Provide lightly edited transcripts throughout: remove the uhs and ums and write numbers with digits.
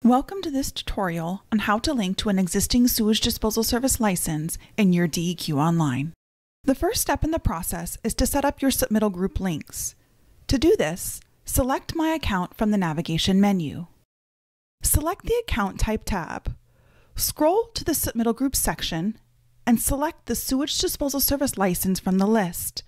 Welcome to this tutorial on how to link to an existing sewage disposal service license in your DEQ Online. The first step in the process is to set up your submittal group links. To do this, select My Account from the navigation menu. Select the Account Type tab. Scroll to the Submittal Group section and select the Sewage Disposal Service license from the list.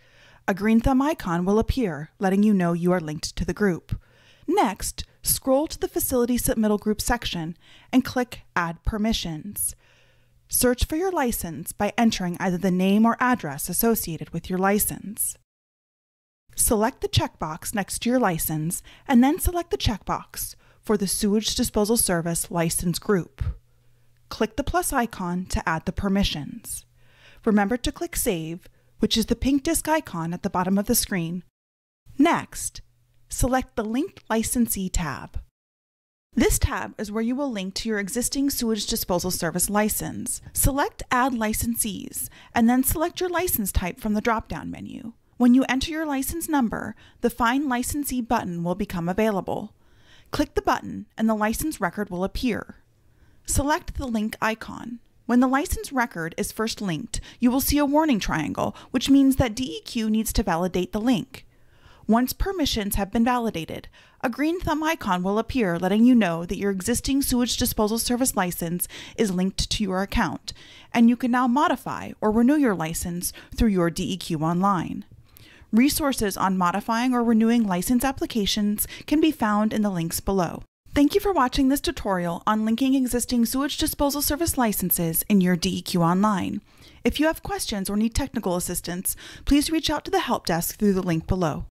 A green thumb icon will appear, letting you know you are linked to the group. Next, scroll to the Facility Submittal Group section and click Add Permissions. Search for your license by entering either the name or address associated with your license. Select the checkbox next to your license and then select the checkbox for the Sewage Disposal Service License Group. Click the plus icon to add the permissions. Remember to click Save, which is the pink disk icon at the bottom of the screen. Next, select the Linked Licensee tab. This tab is where you will link to your existing sewage disposal service license. Select Add Licensees and then select your license type from the drop-down menu. When you enter your license number, the Find Licensee button will become available. Click the button and the license record will appear. Select the link icon. When the license record is first linked, you will see a warning triangle, which means that DEQ needs to validate the link. Once permissions have been validated, a green thumb icon will appear letting you know that your existing sewage disposal service license is linked to your account, and you can now modify or renew your license through your DEQ Online. Resources on modifying or renewing license applications can be found in the links below. Thank you for watching this tutorial on linking existing sewage disposal service licenses in your DEQ Online. If you have questions or need technical assistance, please reach out to the help desk through the link below.